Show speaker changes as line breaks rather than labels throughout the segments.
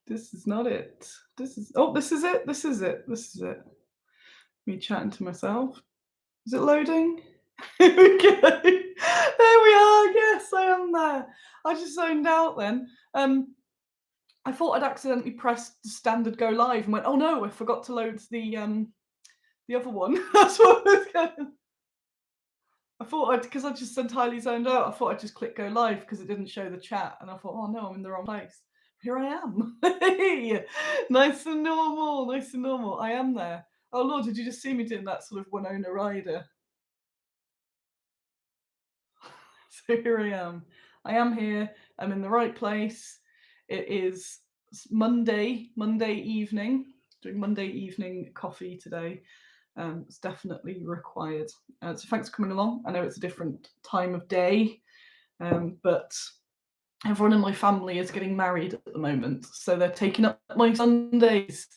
This is not it. This is oh, this is it. This is it. This is it. Me chatting to myself. Is it loading? Here we go. There we are. Yes, I am there. I just zoned out then. I thought I'd accidentally pressed the standard go live and went, oh no, I forgot to load the other one. That's what was going. I thought I'd because I just entirely zoned out. I thought I'd just click go live because it didn't show the chat, and I thought, oh no, I'm in the wrong place. Here I am. Hey, nice and normal, nice and normal. I am there. Oh Lord, did you just see me doing that sort of Winona Ryder? So here I am. I am here. I'm in the right place. It is Monday evening. Doing Monday evening coffee today. It's definitely required. So thanks for coming along. I know it's a different time of day, but everyone in my family is getting married at the moment, so they're taking up my Sundays.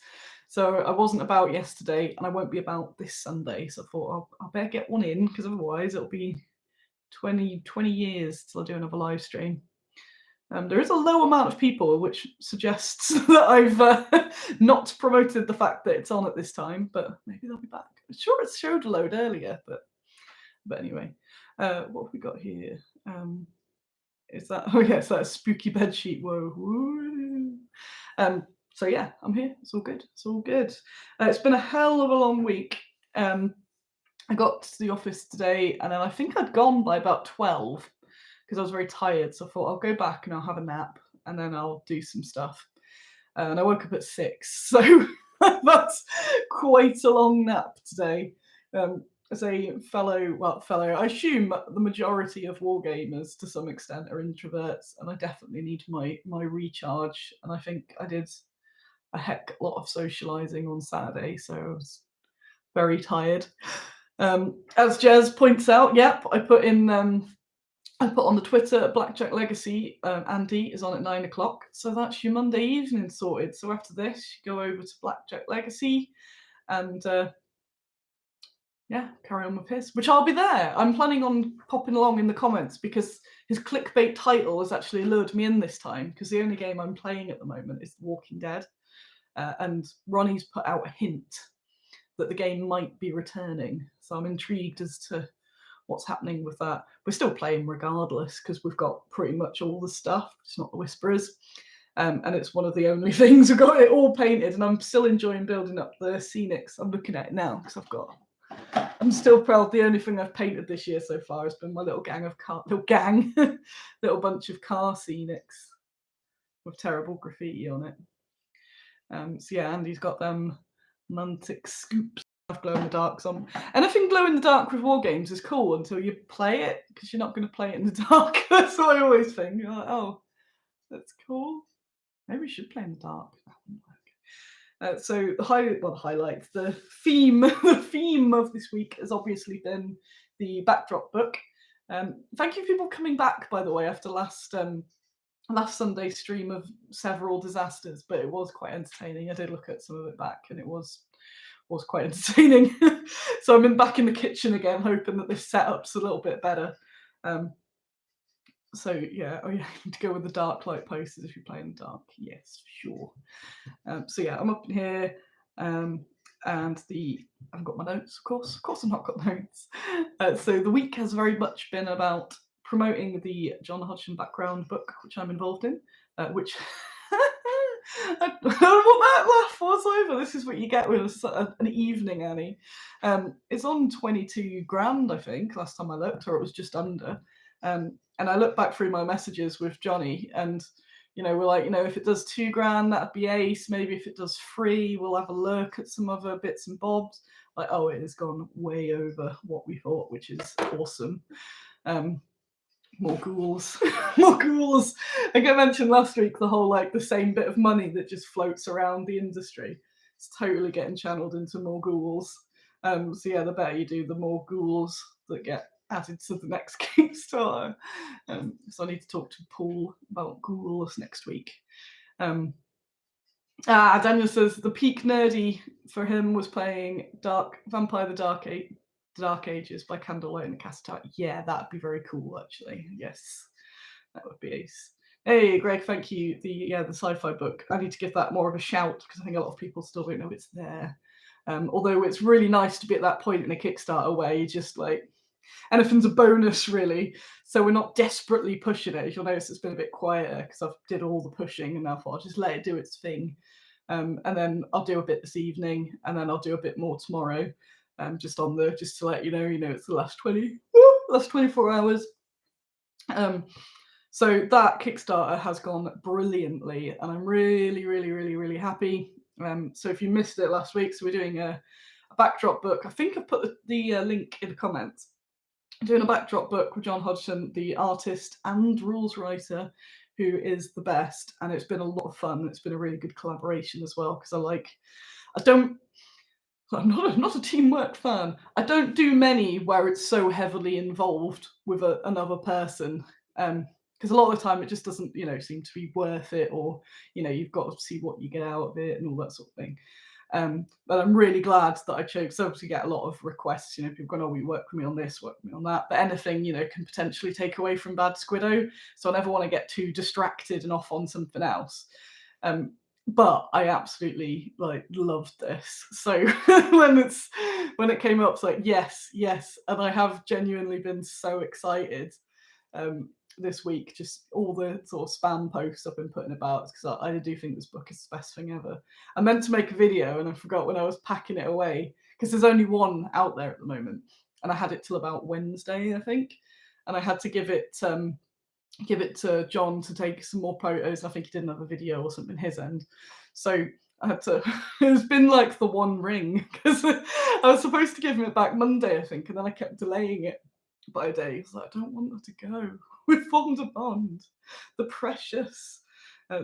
So I wasn't about yesterday, and I won't be about this Sunday. So I thought I'll better get one in because otherwise it'll be 20 years till I do another live stream. There is a low amount of people, which suggests that I've not promoted the fact that it's on at this time, but maybe they'll be back. I'm sure it showed a load earlier, but anyway, what have we got here? Is that oh yes, that's spooky bedsheet? Whoa! Woo. So yeah, I'm here. It's all good. It's all good. It's been a hell of a long week. I got to the office today, and then I think I'd gone by about 12 because I was very tired. So I thought I'll go back and I'll have a nap, and then I'll do some stuff. And I woke up at 6, so that's quite a long nap today. As a fellow, I assume the majority of wargamers to some extent are introverts, and I definitely need my recharge. And I think I did a heck lot of socializing on Saturday, so I was very tired. As Jez points out, yep, I put on the Twitter Blackjack Legacy. Andy is on at 9 o'clock, so that's your Monday evening sorted. So after this, you go over to Blackjack Legacy, and yeah, carry on with his, which I'll be there. I'm planning on popping along in the comments because his clickbait title has actually lured me in this time because the only game I'm playing at the moment is The Walking Dead, and Ronnie's put out a hint that the game might be returning. So I'm intrigued as to what's happening with that. We're still playing regardless because we've got pretty much all the stuff. It's not the Whisperers. And it's one of the only things we've got it all painted, and I'm still enjoying building up the scenics. I'm looking at it now because I'm still proud. The only thing I've painted this year so far has been my little little bunch of car scenics with terrible graffiti on it. So yeah, Andy's got them Mantic scoops of glow in the darks on. Anything glow in the dark with war games is cool until you play it, because you're not going to play it in the dark. That's what I always think. You're like, oh, that's cool. Maybe we should play in the dark. So the highlights, the theme of this week has obviously been the backdrop book. Thank you for people coming back, by the way, after last Sunday stream of several disasters, but it was quite entertaining. I did look at some of it back, and it was quite entertaining. So I'm back in the kitchen again, hoping that this setup's a little bit better. So yeah, you need to go with the dark light posters if you play in the dark. Yes, sure. So yeah, I'm up in here, and I haven't got my notes, of course. I've not got notes. So the week has very much been about promoting the John Hodgson background book, which I'm involved in, which I don't know what that laugh was over. This is what you get with an evening, Annie. It's on 22 grand, I think, last time I looked, or it was just under. And I look back through my messages with Johnny, and we're like, if it does 2 grand, that'd be ace. Maybe if it does 3, we'll have a look at some other bits and bobs. Like, oh, it has gone way over what we thought, which is awesome. More ghouls. More ghouls. Like I mentioned last week, the whole the same bit of money that just floats around the industry. It's totally getting channeled into more ghouls. So yeah, the better you do, the more ghouls that get added to the next Kickstarter. So I need to talk to Paul about ghouls next week. Daniel says the peak nerdy for him was playing Vampire the Dark Ages by candlelight in the castle. Yeah, that'd be very cool, actually. Yes, that would be ace. Hey, Greg, thank you. The sci-fi book. I need to give that more of a shout because I think a lot of people still don't know it's there. Although it's really nice to be at that point in a Kickstarter where you just like anything's a bonus, really. So we're not desperately pushing it. As you'll notice, it's been a bit quieter because I've did all the pushing, and now I thought I'll just let it do its thing. And then I'll do a bit this evening, and then I'll do a bit more tomorrow. Just to let you know, it's the last 24 hours. So that Kickstarter has gone brilliantly, and I'm really, really, really, really happy. So if you missed it last week, so we're doing a backdrop book. I think I've put the link in the comments. I'm doing a backdrop book with John Hodgson, the artist and rules writer, who is the best, and it's been a lot of fun. It's been a really good collaboration as well because I'm not a teamwork fan. I don't do many where it's so heavily involved with another person. Because a lot of the time it just doesn't, seem to be worth it, or you've got to see what you get out of it and all that sort of thing. But I'm really glad that I chose. So obviously get a lot of requests. People going, "Oh, you work with me on this, work with me on that." But anything can potentially take away from bad Squiddo. So I never want to get too distracted and off on something else. But I absolutely loved this. So when it came up, it's like yes, and I have genuinely been so excited. This week, just all the sort of spam posts I've been putting about, because I do think this book is the best thing ever. I meant to make a video and I forgot when I was packing it away, because there's only one out there at the moment, and I had it till about Wednesday, I think, and I had to give it to John to take some more photos. I think he did another video or something his end, so I had to. It's been like the one ring, because I was supposed to give him it back Monday, I think, and then I kept delaying it by a day. I was like, I don't want her to go. We've formed a bond. The precious.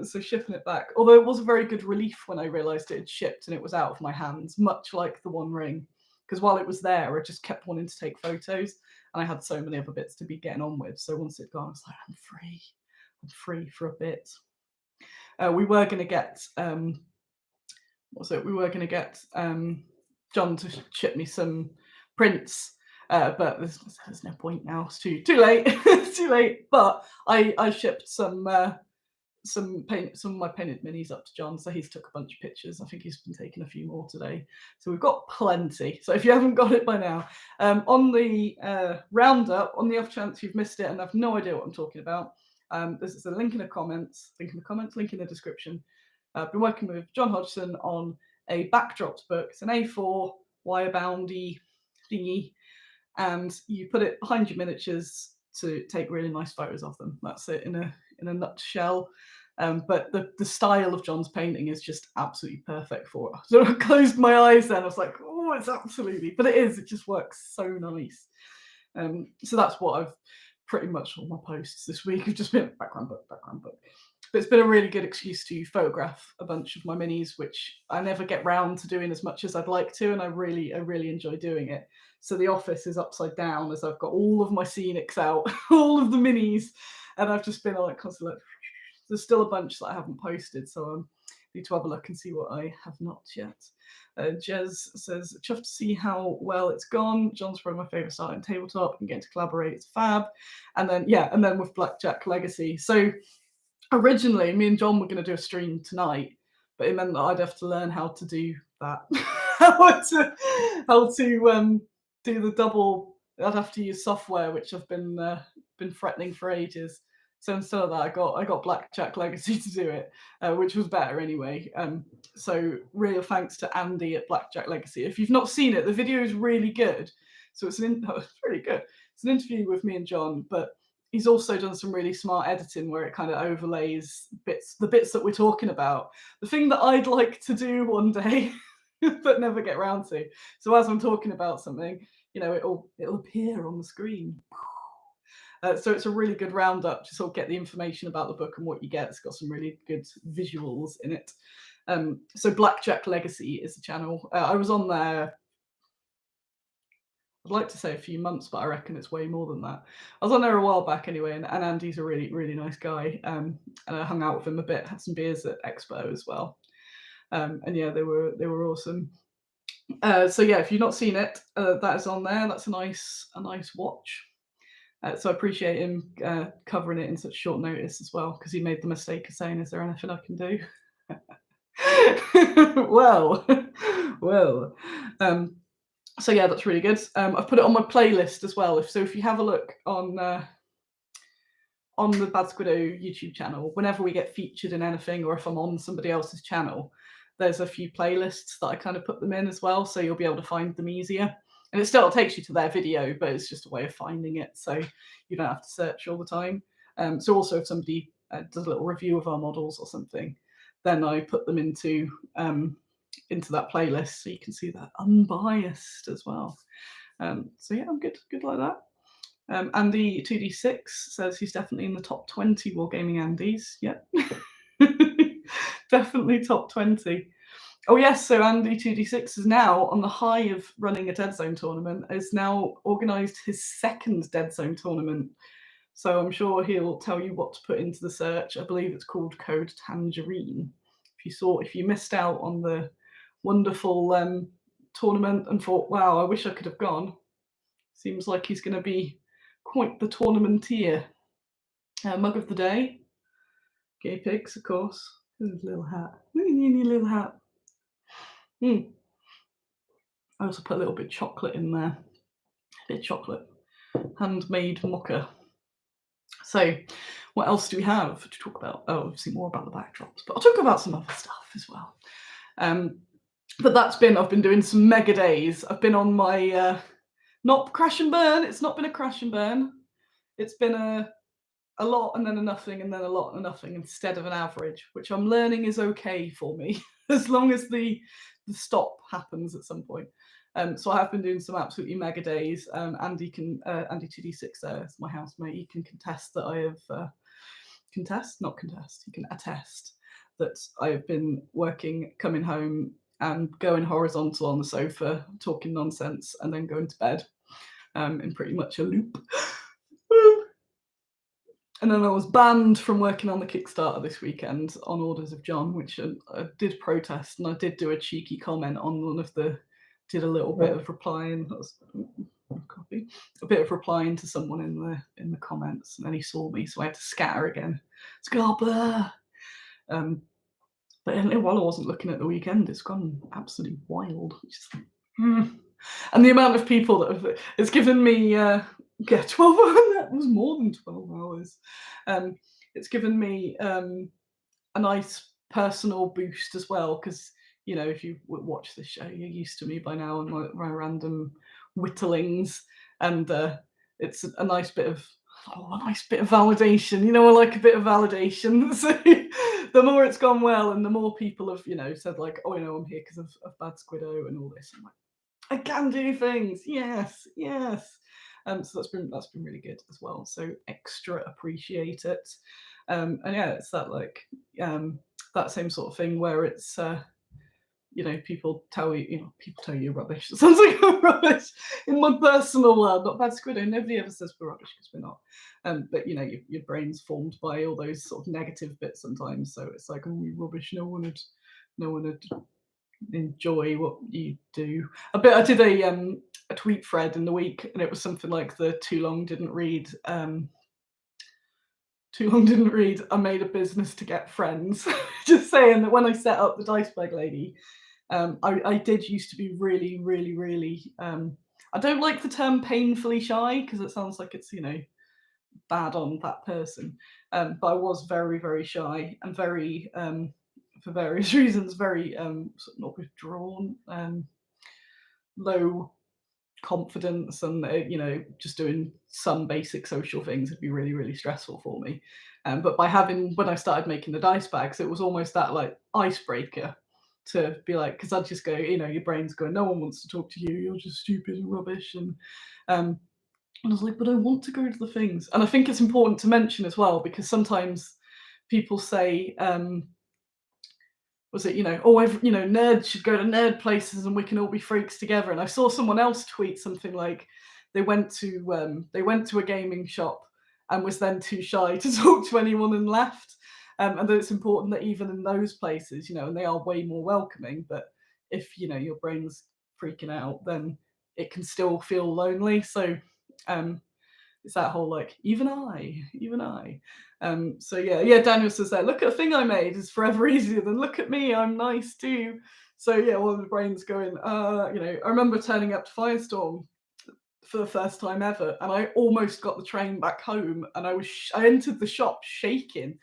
So shipping it back. Although it was a very good relief when I realised it had shipped and it was out of my hands, much like the One Ring. Because while it was there, I just kept wanting to take photos, and I had so many other bits to be getting on with. So once it gone, I was like, I'm free. I'm free for a bit. We were going to get we were going to get John to ship me some prints, but there's no point now. It's too late. It's too late. But I shipped some of my painted minis up to John, so he's took a bunch of pictures. I think he's been taking a few more today, so we've got plenty. So if you haven't got it by now, on the roundup, on the off chance you've missed it and have no idea what I'm talking about, there's a link in the comments, link in the description. I've been working with John Hodgson on a backdrops book. It's an A4 wire boundy thingy, and you put it behind your miniatures to take really nice photos of them. That's it in a nutshell. But the style of John's painting is just absolutely perfect for it. So I closed my eyes then. I was like, oh, it's absolutely, but it just works so nice. So that's what I've pretty much all my posts this week have just been background book. But it's been a really good excuse to photograph a bunch of my minis, which I never get round to doing as much as I'd like to, and I really enjoy doing it. So the office is upside down as I've got all of my scenics out, all of the minis, and I've just been like constantly like, there's still a bunch that I haven't posted, so I need to have a look and see what I have not yet. Jez says, chuffed to see how well it's gone. John's probably my favourite style in tabletop, and getting to collaborate, it's fab. And then with Blackjack Legacy. So originally, me and John were going to do a stream tonight, but it meant that I'd have to learn how to do that. how to do the double. I'd have to use software, which I've been threatening for ages. So instead of that, I got Blackjack Legacy to do it, which was better anyway. So real thanks to Andy at Blackjack Legacy. If you've not seen it, the video is really good. So it's really good. It's an interview with me and John, but he's also done some really smart editing where it kind of overlays the bits that we're talking about. The thing that I'd like to do one day, but never get around to. So as I'm talking about something, it'll appear on the screen. So it's a really good roundup to sort of get the information about the book and what you get. It's got some really good visuals in it. So Blackjack Legacy is the channel. I was on there, I'd like to say a few months, but I reckon it's way more than that. I was on there a while back anyway, and Andy's a really, really nice guy. And I hung out with him a bit, had some beers at Expo as well. And yeah, they were awesome. So yeah, if you've not seen it, that is on there. That's a nice watch. So I appreciate him covering it in such short notice as well, because he made the mistake of saying, "Is there anything I can do?" well, well. So yeah, that's really good. I've put it on my playlist as well. If you have a look on the Bad Squiddo YouTube channel, whenever we get featured in anything, or if I'm on somebody else's channel, there's a few playlists that I kind of put them in as well, so you'll be able to find them easier. And it still takes you to their video, but it's just a way of finding it, so you don't have to search all the time. So also, if somebody does a little review of our models or something, then I put them into that playlist, so you can see that unbiased as well. So yeah, I'm good like that. Andy 2D6 says he's definitely in the top 20 wargaming Andys. Yeah, definitely top 20. Oh yes, so Andy 2D6 is now on the high of running a Dead Zone tournament, has now organised his second Dead Zone tournament. So I'm sure he'll tell you what to put into the search. I believe it's called Code Tangerine. If you missed out on the wonderful tournament and thought, wow, I wish I could have gone, seems like he's going to be quite the tournamenteer. Mug of the day, Gay Pigs, of course. His little hat. Little hat. I also put a little bit of chocolate in there. A bit of chocolate. Handmade mocha. So, what else do we have to talk about? Oh, obviously more about the backdrops, but I'll talk about some other stuff as well. But I've been doing some mega days. I've been on my, not crash and burn. It's not been a crash and burn. It's been a lot and then a nothing and then a lot and a nothing instead of an average, which I'm learning is okay for me as long as the stop happens at some point. So I have been doing some absolutely mega days. Andy 2D6 there is my housemate. He can contest that I have he can attest that I have been working, coming home and going horizontal on the sofa, talking nonsense, and then going to bed in pretty much a loop. And then I was banned from working on the Kickstarter this weekend on orders of John, which I did protest, and I did do a cheeky comment on one of the, did a little bit of replying. That was a bit of replying to someone in the comments, and then he saw me, so I had to scatter again. Scarper. But while I wasn't looking at the weekend, it's gone absolutely wild. And the amount of people that have, it's given me 12 hours. That was more than 12 hours. It's given me a nice personal boost as well, because if you watch this show, you're used to me by now and my random whittlings, and it's a nice bit of validation. I like a bit of validation. So the more it's gone well, and the more people have said like, oh, I'm here because of Bad Squiddo and all this. I'm like, I can do things. Yes. So that's been really good as well. So extra appreciate it. And yeah, it's that that same sort of thing where it's people tell you you're rubbish. It sounds like I'm rubbish in my personal world. Not Bad Squiddo. Nobody ever says we're rubbish, because we're not. But your brain's formed by all those sort of negative bits sometimes. So it's like, oh, you're rubbish. No one would enjoy what you do. I did a tweet thread in the week, and it was something like the too long didn't read. I made a business to get friends. Just saying that when I set up the Dice Bag Lady, I did used to be really, really, really. I don't like the term painfully shy, because it sounds like it's bad on that person. But I was very, very shy and very, for various reasons, very not withdrawn, low confidence, and just doing some basic social things would be really, really stressful for me. But when I started making the dice bags, it was almost that like icebreaker to be like, because I'd just go, your brain's going, no one wants to talk to you, you're just stupid and rubbish, and I was like, but I want to go to the things. And I think it's important to mention as well, because sometimes people say, nerds should go to nerd places and we can all be freaks together. And I saw someone else tweet something like they went to a gaming shop and was then too shy to talk to anyone and left. And that it's important that even in those places, and they are way more welcoming, but if your brain's freaking out, then it can still feel lonely. So it's that whole like even I, even I. So yeah, Daniel says that look at a thing I made is forever easier than look at me, I'm nice too. So yeah, one of the brains going, I remember turning up to Firestorm for the first time ever, and I almost got the train back home, and I entered the shop shaking.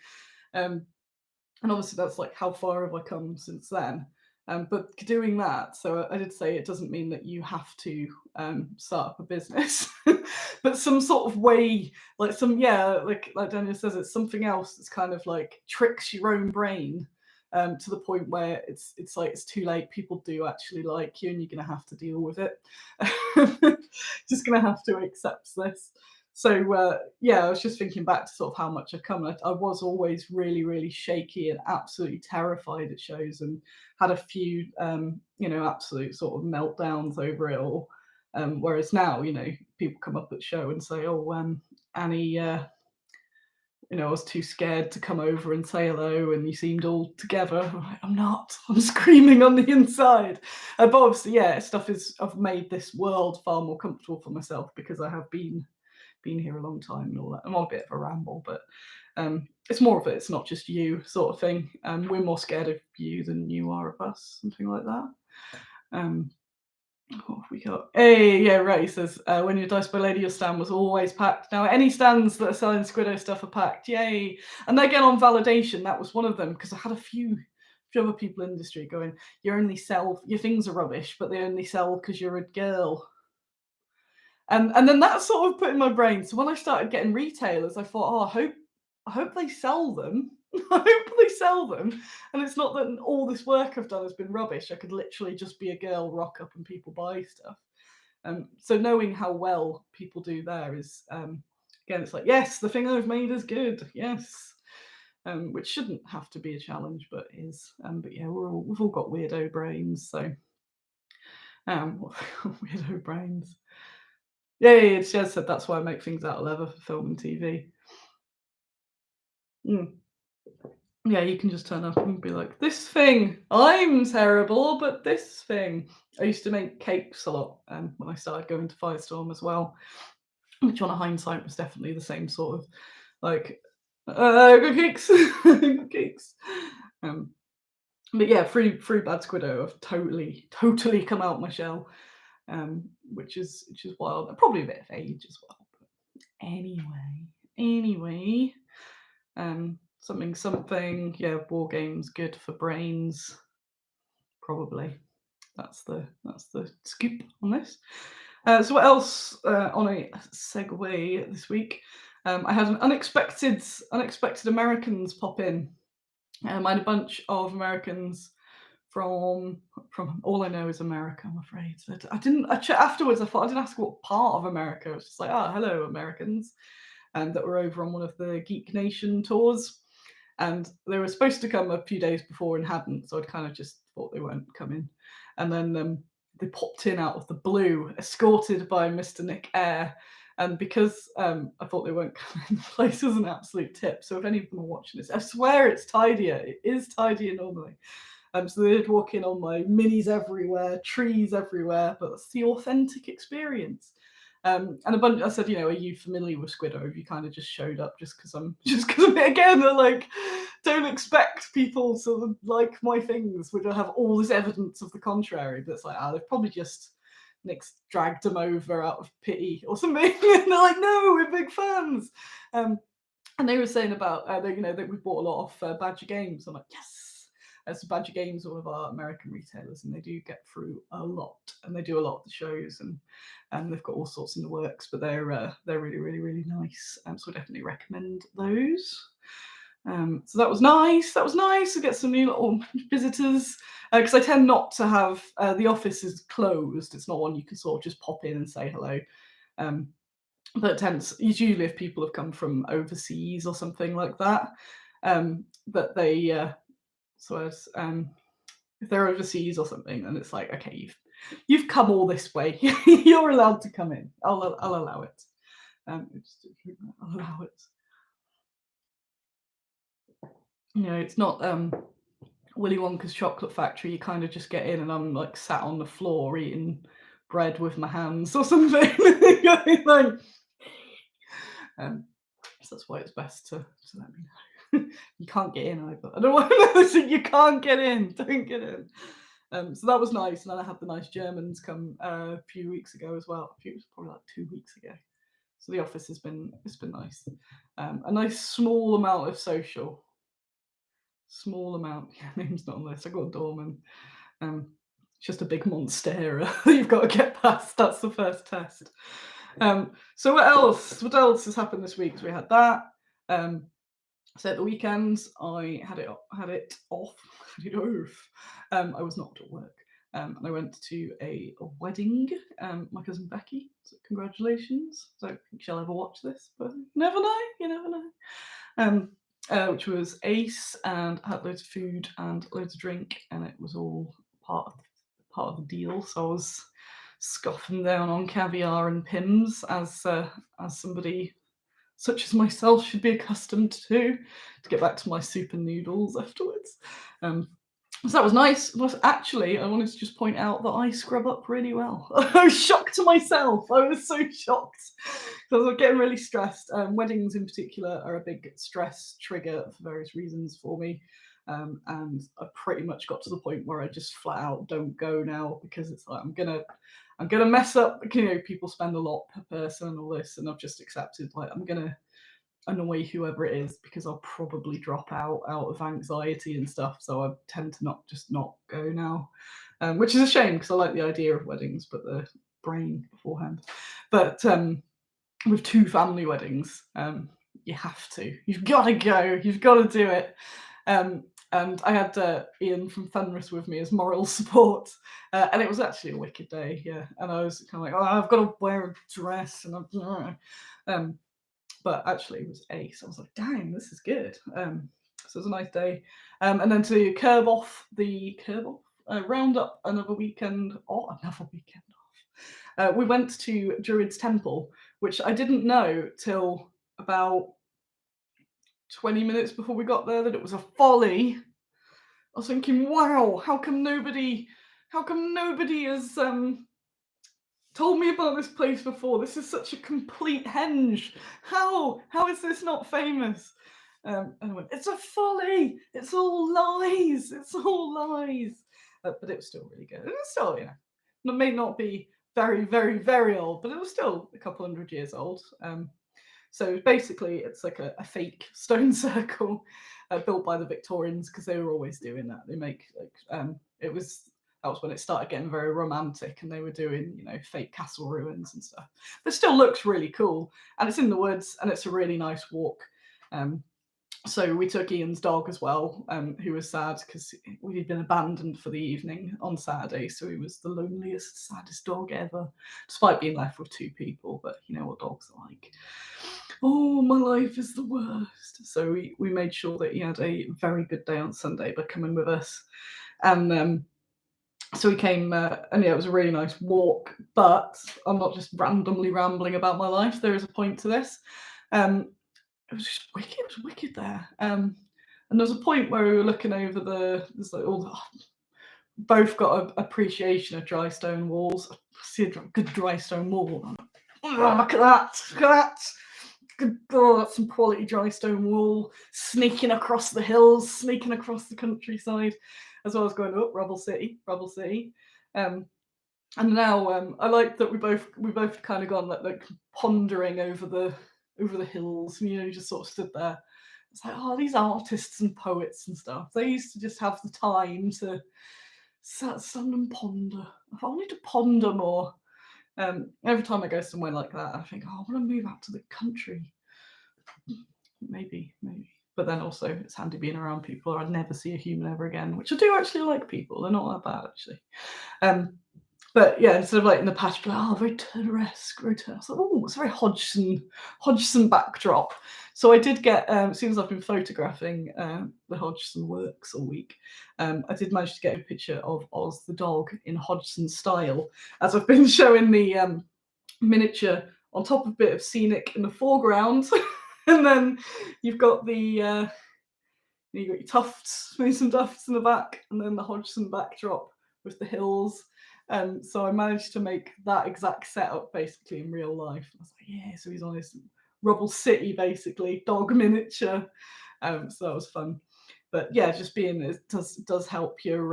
Um, and obviously that's like how far have I come since then. But doing that, so I did say it doesn't mean that you have to start up a business, but some sort of way, like like Daniel says, it's something else that's kind of like tricks your own brain to the point where it's like it's too late. People do actually like you, and you're gonna have to deal with it. Just gonna have to accept this. So I was just thinking back to sort of how much I've come. I was always really, really shaky and absolutely terrified at shows, and had a few, absolute sort of meltdowns over it all. Whereas now, people come up at the show and say, "Oh, Annie, I was too scared to come over and say hello, and you seemed all together." I'm not. I'm screaming on the inside. But obviously, I've made this world far more comfortable for myself because I have been here a long time and all that. I'm on a bit of a ramble, but it's more of it's not just you sort of thing. We're more scared of you than you are of us, something like that. What have we got? Hey, yeah, right. He says, when your Dice by Lady, your stand was always packed. Now, any stands that are selling Squiddo stuff are packed. Yay. And again, on validation, that was one of them, because I had a few other people in the industry going, your things are rubbish, but they only sell because you're a girl. And then that sort of put in my brain. So when I started getting retailers, I thought, oh, I hope they sell them. I hope they sell them. And it's not that all this work I've done has been rubbish. I could literally just be a girl, rock up, and people buy stuff. So knowing how well people do there is, again, it's like, yes, the thing I've made is good. Yes. Which shouldn't have to be a challenge, but is. But yeah, we've all got weirdo brains. So weirdo brains. Yeah, she has said that's why I make things out of leather for film and TV. Yeah, you can just turn up and be like, this thing, I'm terrible, but this thing. I used to make cakes a lot when I started going to Firestorm as well, which on a hindsight was definitely the same sort of like, good cakes, good cakes. But yeah, through Bad Squiddo, I've totally come out my shell, which is wild. Probably a bit of age as well. But anyway, something. Yeah, war games good for brains. Probably. That's the scoop on this. So what else on a segue this week? I had an unexpected Americans pop in. I had a bunch of Americans from all I know is America, I'm afraid. Afterwards I thought I didn't ask what part of America. It was just like, hello Americans, that were over on one of the Geek Nation tours. And they were supposed to come a few days before and hadn't, so I'd kind of just thought they weren't coming. And then they popped in out of the blue, escorted by Mr. Nick Eyre. And because I thought they weren't coming, the place was an absolute tip. So if any of them are watching this, I swear it's tidier. It is tidier normally. So they'd walk in on my minis everywhere, trees everywhere, but that's the authentic experience. And a bunch, I said, are you familiar with Squiddo? Have you kind of just showed up just because I'm again, they're like, don't expect people to like my things, which I have all this evidence of the contrary. But it's like, they've probably just Nick's dragged them over out of pity or something. And they're like, no, we're big fans. And they were saying about, that we bought a lot of Badger Games. I'm like, yes. So Badger Games, one of our American retailers, and they do get through a lot, and they do a lot of the shows, and they've got all sorts in the works. But they're really, really, really nice. So I definitely recommend those. So that was nice. That was nice to get some new little visitors, because I tend not to have the office is closed. It's not one you can sort of just pop in and say hello. But it's usually if people have come from overseas or something like that, that they. So as if they're overseas or something, then it's like, okay, you've come all this way, you're allowed to come in. I'll allow it. I'll allow it. It's not Willy Wonka's Chocolate Factory. You kind of just get in, and I'm like sat on the floor eating bread with my hands or something. Like, So that's why it's best to let me know. You can't get in either. I don't want to say you can't get in. Don't get in. So that was nice, and then I had the nice Germans come a few weeks ago as well. It was probably like 2 weeks ago. So the office has been nice. A nice small amount of social. Small amount. Yeah, name's not on this. I got a doorman. It's just a big monstera you've got to get past. That's the first test. So what else? What else has happened this week? So we had that. So at the weekends, I had it off. Had it off. I was not at work. And I went to a wedding. My cousin Becky. So congratulations. I don't think she'll ever watch this, but you never know. You never know. Which was ace, and had loads of food and loads of drink, and it was all part of the deal. So I was scoffing down on caviar and pims, as somebody such as myself should be accustomed to get back to my soup and noodles afterwards. So that was nice. But actually, I wanted to just point out that I scrub up really well. I was shocked to myself. I was so shocked because I was getting really stressed. Weddings in particular are a big stress trigger for various reasons for me. And I pretty much got to the point where I just flat out don't go now, because it's like I'm gonna mess up. You know, people spend a lot per person and all this, and I've just accepted, like, I'm gonna annoy whoever it is because I'll probably drop out of anxiety and stuff. So I tend to not go now, which is a shame because I like the idea of weddings, but the brain beforehand. But with 2 family weddings, you have to. You've got to go. You've got to do it. And I had Ian from Fenris with me as moral support, and it was actually a wicked day, yeah. And I was kind of like, oh, I've got to wear a dress, and but actually it was ace. I was like, dang, this is good. So it was a nice day. And then to curb off, round up another weekend off. We went to Druid's Temple, which I didn't know till about 20 minutes before we got there that it was a folly. I was thinking, wow, how come nobody has told me about this place before? This is such a complete henge. How is this not famous? And I went, it's a folly. It's all lies. It's all lies. But it was still really good. It was still, it may not be very, very, very old, but it was still a couple 100 years old. So basically, it's like a fake stone circle built by the Victorians, because they were always doing that. They make that was when it started getting very romantic, and they were doing fake castle ruins and stuff. But it still looks really cool, and it's in the woods, and it's a really nice walk. So we took Ian's dog as well, who was sad because we'd been abandoned for the evening on Saturday. So he was the loneliest, saddest dog ever, despite being left with 2 people. But you know what dogs are like. Oh, my life is the worst. So we made sure that he had a very good day on Sunday by coming with us. And so we came, and yeah, it was a really nice walk. But I'm not just randomly rambling about my life. There is a point to this. It was just wicked. It was wicked there. And there was a point where we were looking over there's like both got an appreciation of dry stone walls. I see a good dry stone wall. Oh, look at that! Look at that! Good, oh, that's some quality dry stone wall. Sneaking across the hills, sneaking across the countryside, as well as going up Rubble City. And now I like that we both kind of gone like pondering over the hills, and just sort of stood there. It's like, oh, these artists and poets and stuff, they used to just have the time to stand and ponder. I wanted to ponder more. Every time I go somewhere like that, I think, oh, I want to move out to the country. Maybe. But then also, it's handy being around people, or I'd never see a human ever again, which I do actually like people. They're not that bad, actually. But yeah, instead of like in the patch, like, oh, very Turneresque, very Turner. I was like, oh, it's a very Hodgson backdrop. So I did get, as soon as I've been photographing the Hodgson works all week, I did manage to get a picture of Oz the dog in Hodgson style, as I've been showing the miniature on top of a bit of scenic in the foreground, and then you've got your tufts, maybe some tufts in the back, and then the Hodgson backdrop with the hills. So I managed to make that exact setup basically in real life. I was like, yeah, so he's on his Rubble City, basically, dog miniature. So that was fun. But yeah, just being it does help your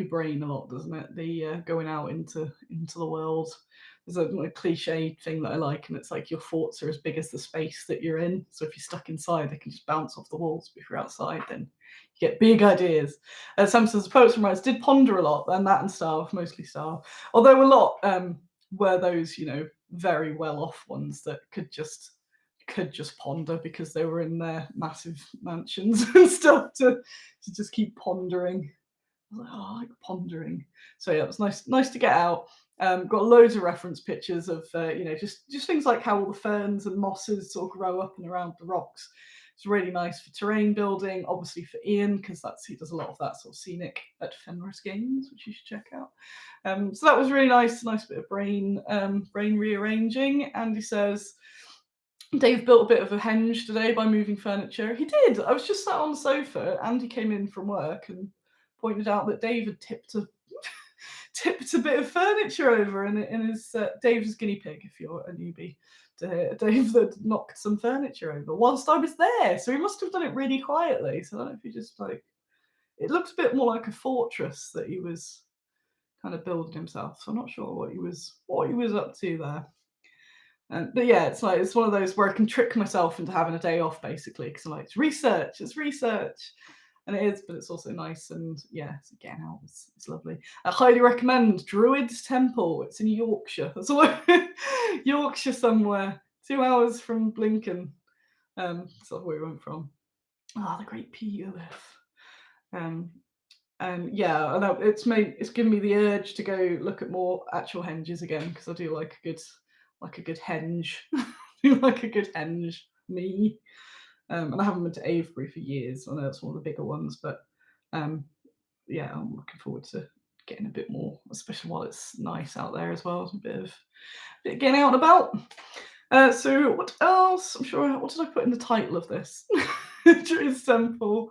brain a lot, doesn't it? The going out into the world. There's a cliche thing that I like, and it's like your thoughts are as big as the space that you're in. So if you're stuck inside, they can just bounce off the walls. But if you're outside, then you get big ideas. Samson's Poets and Writers did ponder a lot, and that and Starve, mostly Starve. Although a lot were those, very well off ones that could just ponder because they were in their massive mansions and stuff to just keep pondering. I was like, oh, I like pondering. So yeah, it was nice to get out. Got loads of reference pictures of just things like how all the ferns and mosses sort of grow up and around the rocks. It's really nice for terrain building, obviously for Ian, because he does a lot of that sort of scenic at Fenris Games, which you should check out. So that was really nice bit of brain rearranging. Andy says Dave built a bit of a henge today by moving furniture. He did. I was just sat on the sofa. Andy came in from work and pointed out that Dave had tipped a bit of furniture over in his Dave's guinea pig, if you're a newbie. Dave had knocked some furniture over whilst I was there, so he must have done it really quietly. So I don't know if he just it looked a bit more like a fortress that he was kind of building himself. So I'm not sure what he was up to there. But yeah, it's one of those where I can trick myself into having a day off, basically, because I'm like, it's research, and it is, but it's also nice, and yeah, so getting out it's lovely. I highly recommend Druid's Temple. It's in Yorkshire. That's all. Yorkshire somewhere, 2 hours from Blinken. That's where we went from. The Great Peterliffe. And yeah, and it's given me the urge to go look at more actual henges again, because I do like a good henge. do like a good henge, me. And I haven't been to Avebury for years. I know it's one of the bigger ones, but yeah, I'm looking forward to getting a bit more, especially while it's nice out there as well. A bit of getting out and about. So what else? I'm sure. What did I put in the title of this? Druid's Temple,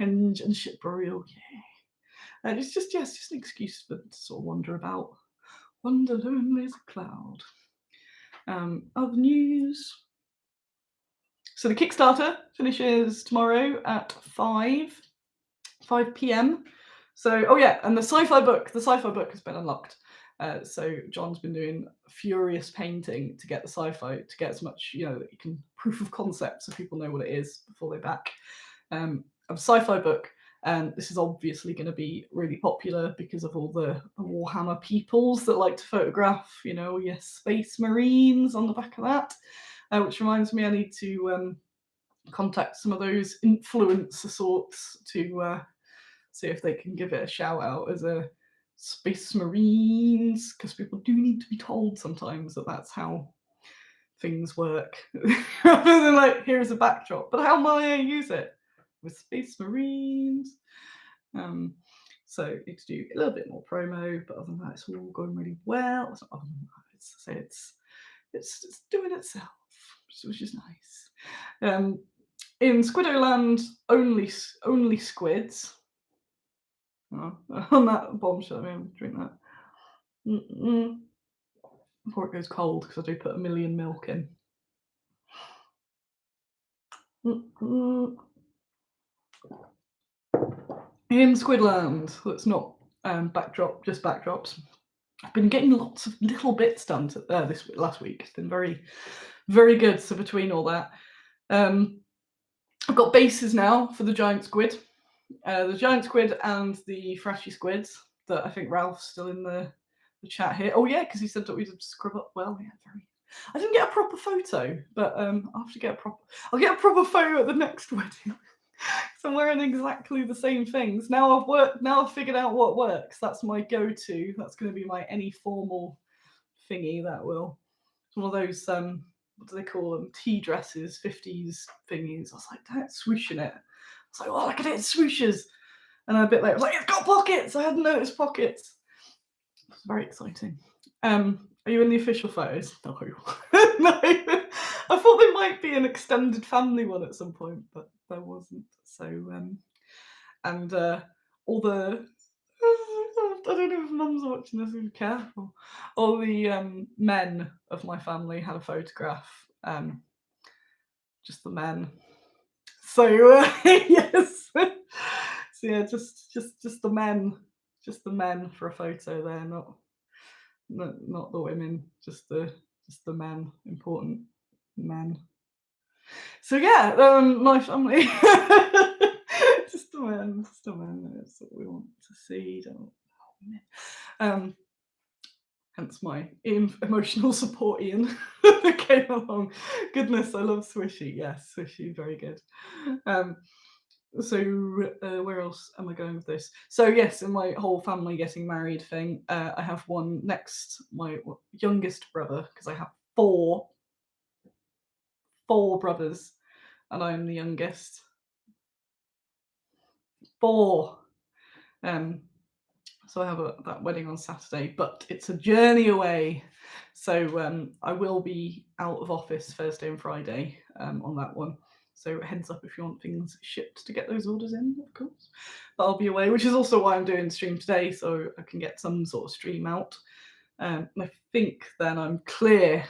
henge, and ship burial. Yeah. It's just an excuse to sort of wander about. Wander lonely as a cloud. Other news. So the Kickstarter finishes tomorrow at 5 p.m. So, oh yeah, and the sci-fi book has been unlocked. So John's been doing furious painting to get the sci-fi, to get as much, that you can proof of concept so people know what it is before they back. A sci-fi book, and this is obviously going to be really popular because of all the Warhammer peoples that like to photograph, your space marines on the back of that. Which reminds me, I need to contact some of those influencer sorts to see if they can give it a shout out as a Space Marines, because people do need to be told sometimes that that's how things work, rather than like, here's a backdrop, but how might I use it with Space Marines? So need to do a little bit more promo, but other than that, it's all going really well. It's doing itself, which is nice. In Squiddo Land, only squids. On that bombshell, I mean, drink that before it goes cold, because I do put 1 million milk in. In Squidland, that's not just backdrops. I've been getting lots of little bits done this last week. It's been very, very good. So between all that, I've got bases now for the giant squid. The giant squid and the thrashy squids that I think Ralph's still in the chat here. Oh yeah, because he said that we did scrub up well. Yeah, very. I didn't get a proper photo, but I'll have to get a proper. I'll get a proper photo at the next wedding. So I'm wearing exactly the same things. Now I've figured out what works. That's my go-to. That's going to be my any formal thingy. It's one of those what do they call them? Tea dresses, 50s thingies. I was like, that's swooshing it. I was like, oh, look at it, it swooshes. And a bit later, I was like, it's got pockets. I hadn't noticed pockets. It's very exciting. Are you in the official photos? No. No. I thought there might be an extended family one at some point, but there wasn't. So, and all the don't know if mum's watching this. Be careful. All the men of my family had a photograph. Just the men. So yes. So yeah, just the men for a photo there, not the women, just the men, important men. So yeah, my family, just a man. That's what we want to see. Don't, um, hence my emotional support, Ian, that came along. Goodness, I love Swishy. Yes, Swishy, very good. So where else am I going with this? So yes, in my whole family getting married thing, I have one next my youngest brother, because I have four brothers, and I am the youngest. Four. So I have that wedding on Saturday, but it's a journey away. So I will be out of office Thursday and Friday on that one. So heads up if you want things shipped to get those orders in, of course. But I'll be away, which is also why I'm doing the stream today, so I can get some sort of stream out. And I think then I'm clear.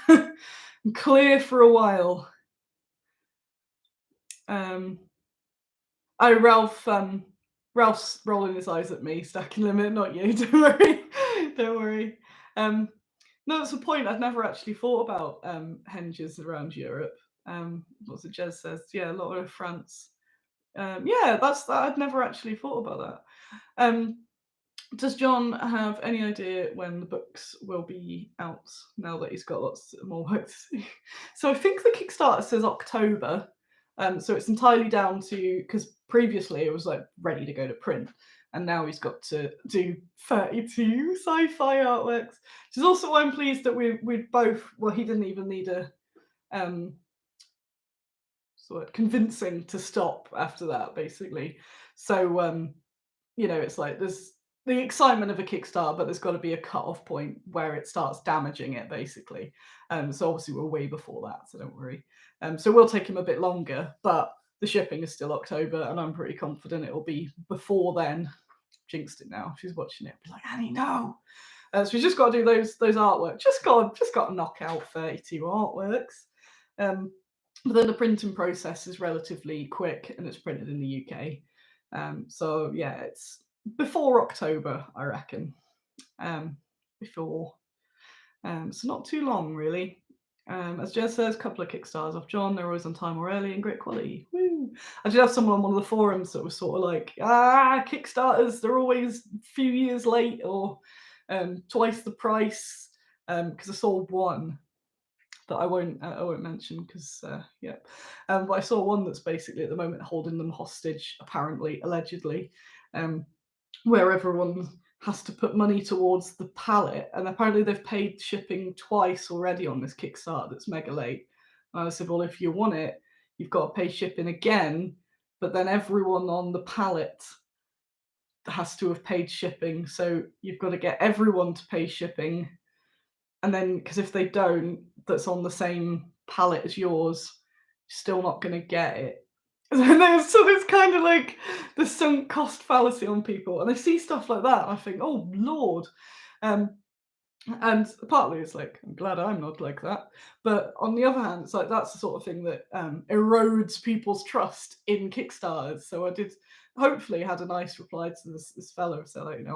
I'm clear for a while. Ralph's rolling his eyes at me, stacking limit, not you. Don't worry. Don't worry. No, that's a point. I've never actually thought about henges around Europe. What's it Jez says? Yeah, a lot of France. Yeah, that's that. I'd never actually thought about that. Does John have any idea when the books will be out now that he's got lots more work to do? So I think the Kickstarter says October. So it's entirely down to, because previously it was like ready to go to print, and now he's got to do 32 sci-fi artworks. Which is also why I'm pleased that we'd both. Well, he didn't even need a sort of convincing to stop after that, basically. So it's like there's the excitement of a Kickstarter, but there's got to be a cut-off point where it starts damaging it, basically. So obviously we're way before that, so don't worry. So we'll take him a bit longer, but the shipping is still October, and I'm pretty confident it will be before then. Jinxed it now. She's watching it. Be like, Annie, no. So we've just got to do those artworks. Just got to knock out 32 artworks. But then the printing process is relatively quick, and it's printed in the UK. So yeah, it's before October, I reckon. Before. So not too long, really. As Jess says, a couple of Kickstarters off John. They're always on time or early and great quality. Woo! I did have someone on one of the forums that was sort of like, Kickstarters, they're always a few years late or twice the price. Because I saw one that I won't mention because but I saw one that's basically at the moment holding them hostage, apparently, allegedly, where everyone has to put money towards the pallet, and apparently they've paid shipping twice already on this Kickstarter that's mega late. And I said, well, if you want it, you've got to pay shipping again, but then everyone on the pallet has to have paid shipping, so you've got to get everyone to pay shipping. And then, because if they don't, that's on the same pallet as yours, you're still not going to get it. So it's kind of like the sunk cost fallacy on people. And I see stuff like that, and I think, oh, Lord. And partly it's like, I'm glad I'm not like that. But on the other hand, it's like that's the sort of thing that erodes people's trust in Kickstarters. So I did hopefully had a nice reply to this fellow. So like, I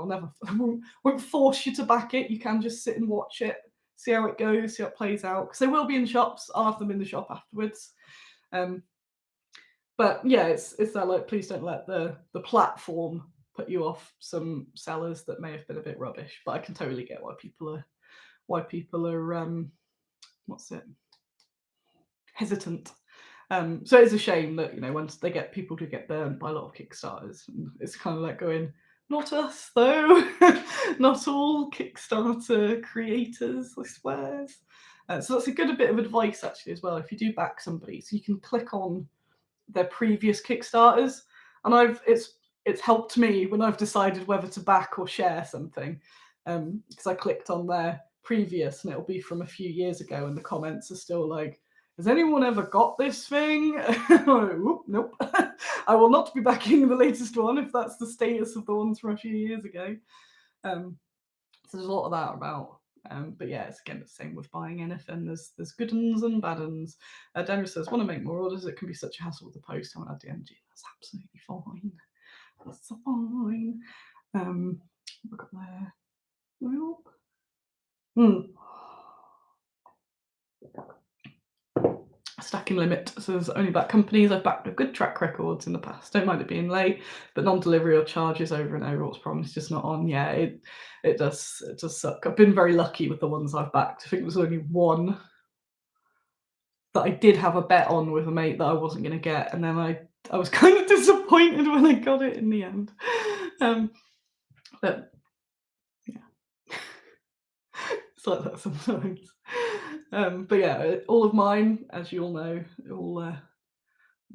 won't force you to back it. You can just sit and watch it, see how it goes, see how it plays out. Because they will be in shops. I'll have them in the shop afterwards. But yeah, it's that like, please don't let the platform put you off some sellers that may have been a bit rubbish. But I can totally get why people are hesitant. So it's a shame that once they get people to get burned by a lot of Kickstarters, and it's kind of like going, not us though, not all Kickstarter creators, I swear. So that's a good bit of advice actually as well. If you do back somebody, so you can click on their previous Kickstarters, and it's helped me when I've decided whether to back or share something, because I clicked on their previous, and it'll be from a few years ago, and the comments are still like, has anyone ever got this thing? Nope. I will not be backing the latest one if that's the status of the ones from a few years ago. So there's a lot of that about. But yeah, it's again the same with buying anything. There's good uns and bad uns. Daniel says, want to make more orders? It can be such a hassle with the post. I haven't had the energy. That's absolutely fine. That's fine. Look up there. Well, stacking limit says only back companies I've backed with good track records in the past. Don't mind it being late, but non-delivery or charges over and over what's promised just not on. Yeah, it does suck. I've been very lucky with the ones I've backed. I think there was only one that I did have a bet on with a mate that I wasn't going to get, and then I was kind of disappointed when I got it in the end. But yeah, it's like that sometimes. But yeah, all of mine, as you all know, all the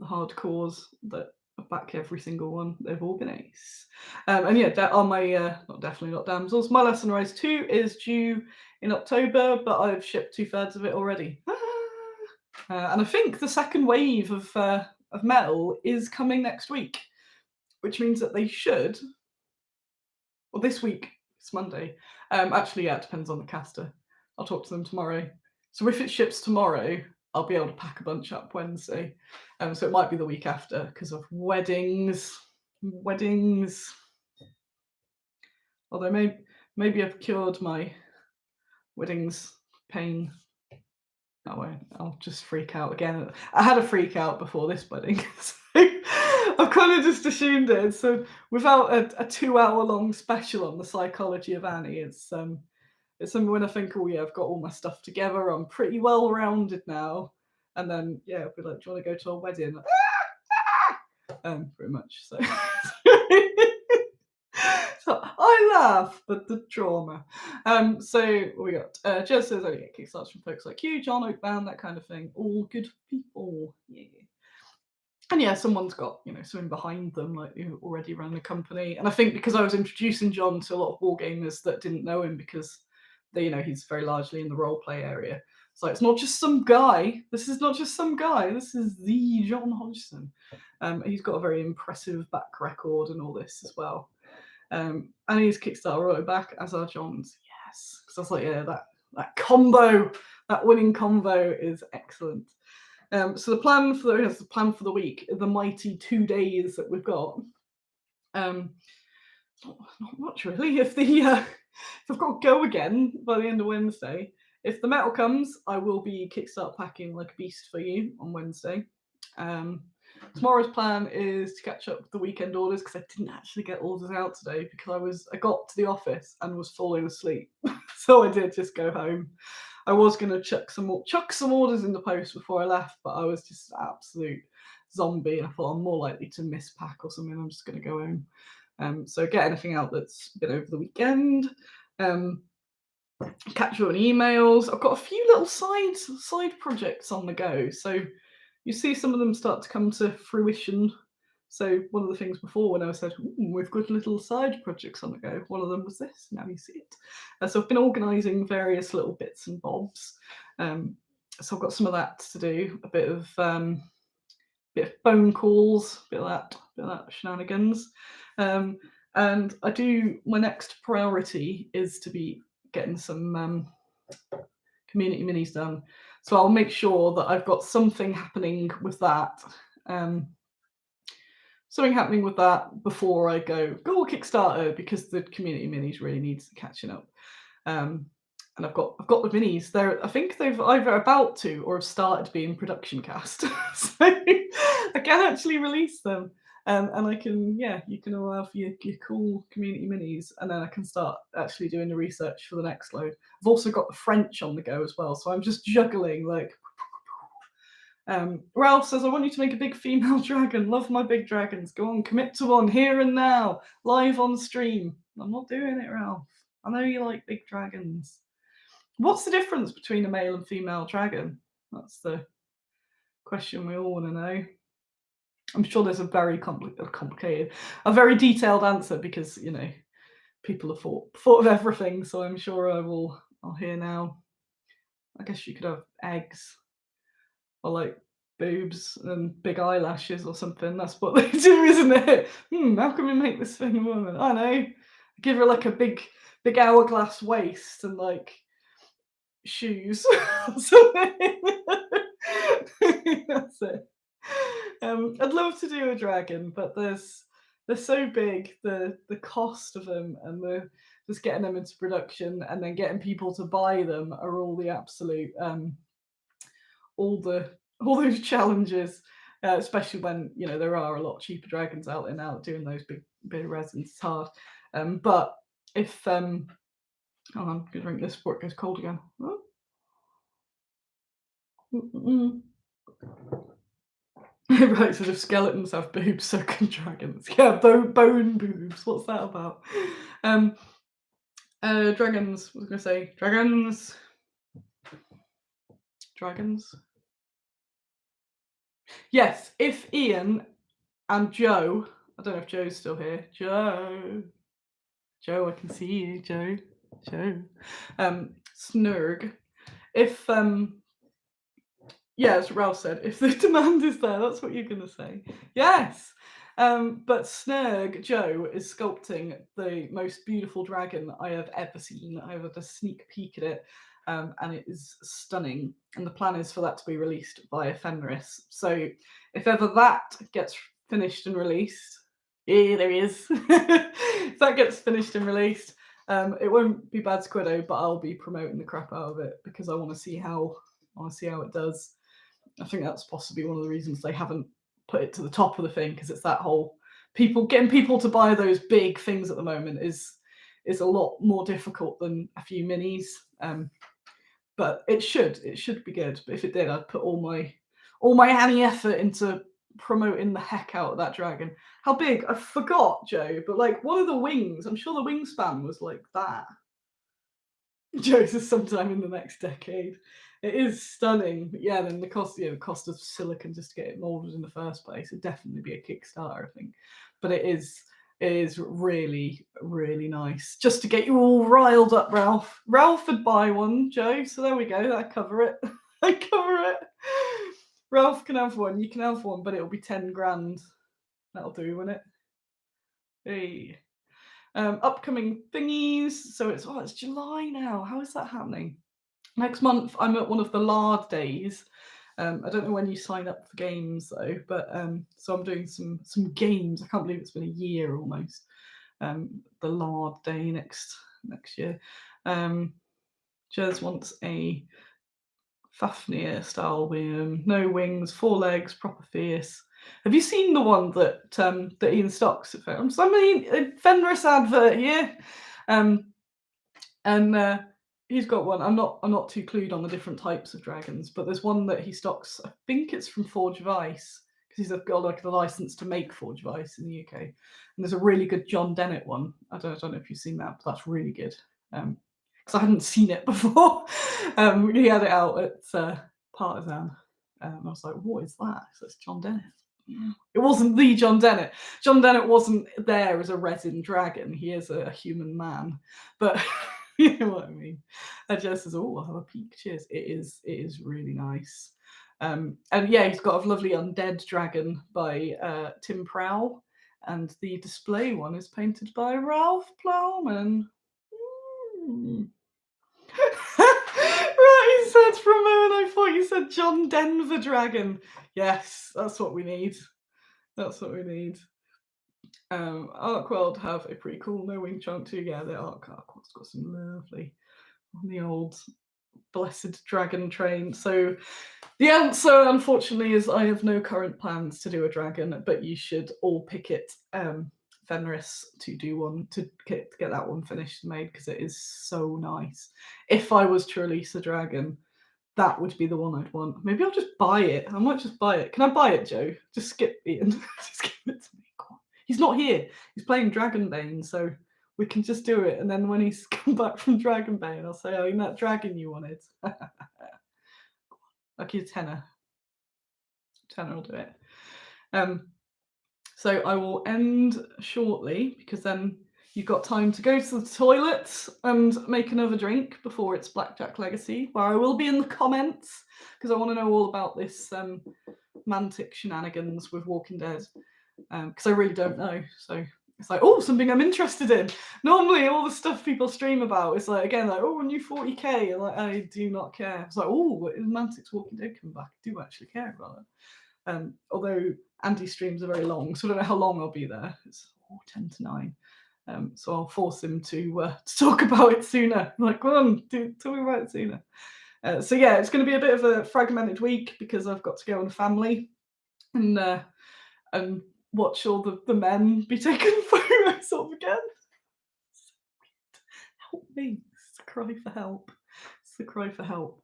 hardcores that back every single one, they've all been ace. And yeah, on my definitely not damsels. My Lesson Rise 2 is due in October, but I've shipped 2/3 of it already. And I think the second wave of metal is coming next week, which means that they should. Well, this week it's Monday. Actually, yeah, it depends on the caster. I'll talk to them tomorrow. So if it ships tomorrow, I'll be able to pack a bunch up Wednesday. So it might be the week after because of weddings. Although maybe I've cured my weddings pain. I won't. I'll just freak out again. I had a freak out before this wedding. So I've kind of just assumed it. So without a 2-hour-long special on the psychology of Annie, it's something when I think, oh yeah, I've got all my stuff together. I'm pretty well rounded now. And then yeah, I'll be like, do you want to go to a wedding? Pretty much. So. So I laugh, but the trauma. So we got Jess says, oh yeah, Kickstarters from folks like you, John Oakbound, that kind of thing. All good people. Yeah. And yeah, someone's got, something behind them, like you already ran the company. And I think because I was introducing John to a lot of wargamers that didn't know him because he's very largely in the role play area. So it's not just some guy. This is not just some guy. This is the John Hodgson. He's got a very impressive back record and all this as well. And his Kickstarter wrote it back, as are John's. Yes, because I was like, yeah, that combo, that winning combo is excellent. So the plan for the week, the mighty 2 days that we've got. Not much really. If I've got go again by the end of Wednesday, if the metal comes, I will be Kickstart packing like a beast for you on Wednesday. Tomorrow's plan is to catch up with the weekend orders because I didn't actually get orders out today because I got to the office and was falling asleep. So I did just go home. I was going to chuck some orders in the post before I left, but I was just an absolute zombie and I thought I'm more likely to miss pack or something. I'm just going to go home. So get anything out that's been over the weekend. Catch up on emails. I've got a few little side projects on the go. So you see some of them start to come to fruition. So one of the things before when I said, we've got little side projects on the go, one of them was this, now you see it. So I've been organising various little bits and bobs. So I've got some of that to do, a bit of phone calls, a bit of that shenanigans. And my next priority is to be getting some community minis done. So I'll make sure that I've got something happening with that. Before I go Kickstarter because the community minis really needs catching up. And I've got the minis. I think they've either about to or have started being production cast. So I can actually release them. And I can, you can all have your cool community minis, and then I can start actually doing the research for the next load. I've also got the French on the go as well, so I'm just juggling like. Ralph says, I want you to make a big female dragon. Love my big dragons. Go on, commit to one here and now, live on stream. I'm not doing it, Ralph. I know you like big dragons. What's the difference between a male and female dragon? That's the question we all want to know. I'm sure there's a very complicated, a very detailed answer because, people have thought of everything. So I'm sure I'll hear now. I guess you could have eggs or like boobs and big eyelashes or something. That's what they do, isn't it? How can we make this thing a woman? I know. Give her like a big hourglass waist and like shoes or something. That's it. I'd love to do a dragon, but they're so big, the cost of them and the just getting them into production and then getting people to buy them are all the absolute all those challenges, especially when there are a lot cheaper dragons out there now doing those big resins. It's hard, but if oh, I'm gonna drink this before it goes cold again. Oh. Right, so if skeletons have boobs, so can dragons. Yeah, bone boobs. What's that about? Dragons. What was I gonna say? Dragons. Yes, if Ian and Joe, I don't know if Joe's still here. Joe, I can see you, Joe. Snurg. If yeah, as Ralph said, if the demand is there, that's what you're gonna say. Yes. But Snurg Joe is sculpting the most beautiful dragon I have ever seen. I have had a sneak peek at it, and it is stunning. And the plan is for that to be released via Fenris. So if ever that gets finished and released, yeah, there he is. If that gets finished and released, it won't be Bad Squiddo, but I'll be promoting the crap out of it because I want to see how it does. I think that's possibly one of the reasons they haven't put it to the top of the thing, because it's that whole getting people to buy those big things at the moment is a lot more difficult than a few minis. But it should be good. But if it did, I'd put all my any effort into promoting the heck out of that dragon. How big? I forgot, Joe, but like, what are the wings? I'm sure the wingspan was like that. Joe says sometime in the next decade. It is stunning. But yeah, then the cost of silicon just to get it molded in the first place would definitely be a Kickstarter, I think. But it is really, really nice. Just to get you all riled up, Ralph. Ralph would buy one, Joe. So there we go. I cover it. I cover it. Ralph can have one. You can have one, but it'll be 10 grand. That'll do, won't it? Hey. Upcoming thingies. So it's July now. How is that happening? Next month, I'm at one of the lard days. I don't know when you sign up for games though, but so I'm doing some games. I can't believe it's been a year almost. The lard day next year. Jez wants a Fafnir style wing, no wings, 4 legs, proper fierce. Have you seen the one that Ian stocks at Fenris? I mean, a Fenris advert here, and he's got one. I'm not too clued on the different types of dragons, but there's one that he stocks. I think it's from Forge of Ice, because he's got like a license to make Forge of Ice in the UK. And there's a really good John Dennett one. I don't know if you've seen that, but that's really good. Because I hadn't seen it before. He had it out at Partisan. I was like, what is that? So it's John Dennett. It wasn't the John Dennett. John Dennett wasn't there as a resin dragon. He is a human man. But you know what I mean. Jess says, "Oh, I'll have a peek." Cheers. It is really nice. And yeah, he's got a lovely undead dragon by Tim Prowl, and the display one is painted by Ralph Plowman. Right, he said for a moment I thought you said John Denver Dragon. Yes, that's what we need. Arkworld have a pretty cool no wing chunk too. Yeah, the Arkworld's got some lovely on the old blessed dragon train. So the answer, unfortunately, is I have no current plans to do a dragon, but you should all pick it. Fenris to do one, to get that one finished and made, because it is so nice. If I was to release a dragon, that would be the one I'd want. Maybe I'll just buy it. I might just buy it. Can I buy it, Joe? Just skip Ian. Just give it to me. He's not here. He's playing Dragonbane, so we can just do it. And then when he's come back from Dragonbane, I'll say, "Oh, you know that dragon you wanted?" Like a tenner. Tenner will do it. So I will end shortly, because then you've got time to go to the toilet and make another drink before it's Blackjack Legacy, where I will be in the comments, because I want to know all about this Mantic shenanigans with Walking Dead, because I really don't know. So it's like, oh, something I'm interested in. Normally, all the stuff people stream about is like, again, like, oh, a new 40k, and like, I do not care. It's like, oh, is Mantic's Walking Dead coming back? I do actually care about it. Although Andy's streams are very long, so I don't know how long I'll be there. It's 10 to 9. So I'll force him to talk about it sooner. I'm like, come on, tell me about it sooner. So yeah, it's going to be a bit of a fragmented week because I've got to go on family and watch all the men be taken photos of again. Help me! It's a cry for help. It's a cry for help.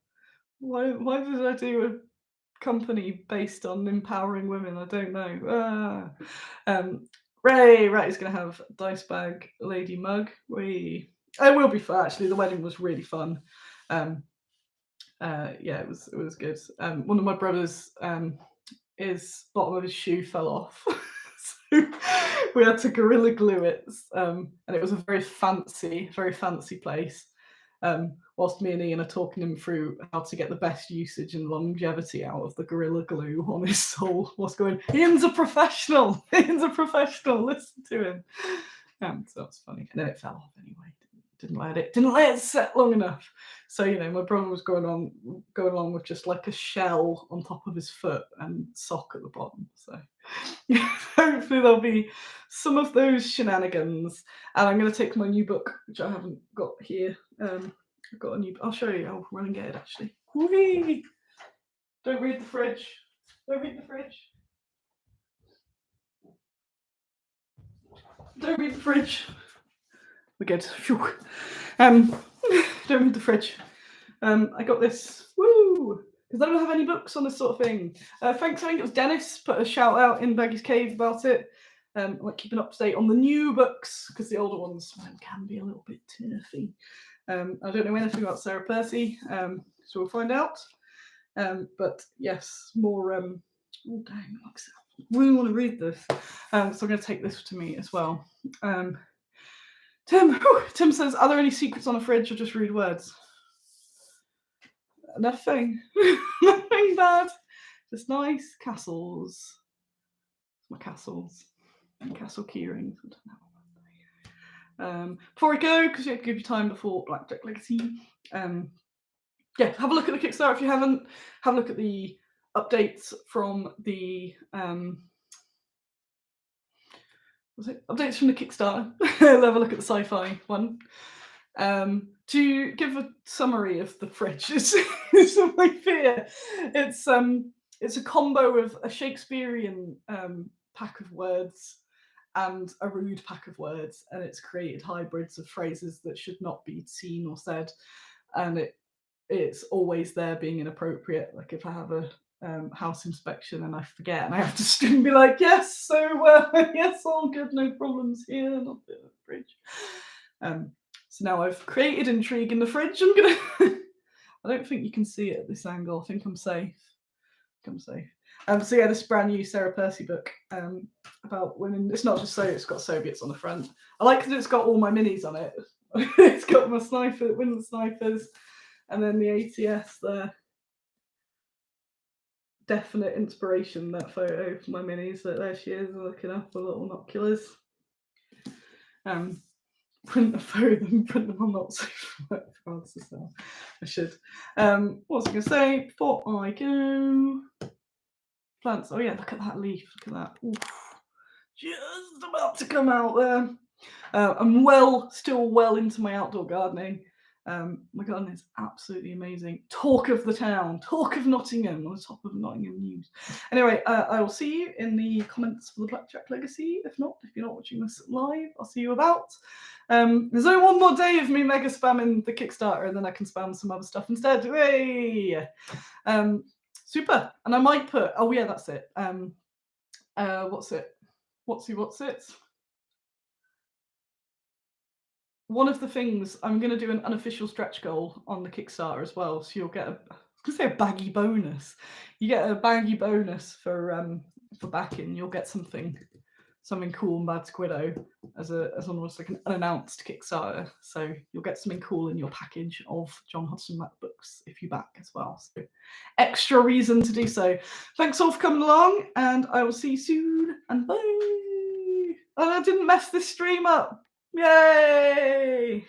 Why did I do a company based on empowering women? I don't know. Ray is going to have dice bag lady mug. It will be fun. Actually, the wedding was really fun. Yeah, it was good. One of my brothers, his bottom of his shoe fell off, so we had to gorilla glue it, and it was a very fancy place. Whilst me and Ian are talking him through how to get the best usage and longevity out of the gorilla glue on his sole. What's going? Ian's a professional. Listen to him. So that's funny. And then it fell off anyway. Didn't let it set long enough. So my brother was going along with just like a shell on top of his foot and sock at the bottom. So hopefully there'll be some of those shenanigans. And I'm going to take my new book, which I haven't got here. I've got a new. I'll show you. I'll run and get it actually. Whee! Don't read the fridge. Don't read the fridge. Don't read the fridge. We're good. Phew. Don't read the fridge. I got this. Woo! Because I don't have any books on this sort of thing. Thanks, I think it was Dennis put a shout out in Beggy's Cave about it. Like keeping up to date on the new books because the older ones can be a little bit turfy. I don't know anything about Sarah Percy, so we'll find out. But yes, more. Oh dang! I really want to read this, so I'm going to take this to me as well. Tim says, "Are there any secrets on a fridge or just rude words?" Nothing. Nothing bad. Just nice castles. My castles. And castle keyrings. Before I go, because you have to give you time before Blackjack Legacy. Yeah, have a look at the Kickstarter if you haven't. Have a look at the updates from the updates from the Kickstarter. Have a look at the sci-fi one. To give a summary of the fridge, is my fear. It's a combo of a Shakespearean pack of words and a rude pack of words, and it's created hybrids of phrases that should not be seen or said, and it's always there being inappropriate. Like if I have a house inspection and I forget and I have to string and be like, yes, so yes, all good, no problems here, not the fridge. So now I've created intrigue in the fridge. I'm gonna I don't think you can see it at this angle. I think I'm safe. So yeah, this brand new Sarah Percy book about women. It's not just so it's got Soviets on the front. I like that it's got all my minis on it. It's got my sniper, women snipers, and then the ATS there. Definite inspiration, that photo for my minis. So there she is looking up with little binoculars. Print the photo, print them on lots of answers now. I should. What was I going to say before I go? Plants. Oh yeah, look at that leaf. Look at that. Oof. Just about to come out there. I'm still well into my outdoor gardening. My garden is absolutely amazing. Talk of the town, talk of Nottingham, on the top of Nottingham News. Anyway, I will see you in the comments for the Blackjack Legacy. If you're not watching this live, I'll see you about. There's only one more day of me mega spamming the Kickstarter, and then I can spam some other stuff instead. Hey! Super. And I might put. Oh yeah, that's it. What's it? What's it? One of the things, I'm going to do an unofficial stretch goal on the Kickstarter as well, so you'll get a baggy bonus. You get a baggy bonus for backing. You'll get something cool and bad Squiddo as almost like an unannounced Kickstarter. So you'll get something cool in your package of John Hodgson Mac book. books if you back as well. So extra reason to do so. Thanks all for coming along, and I will see you soon, and bye. And I didn't mess this stream up. Yay!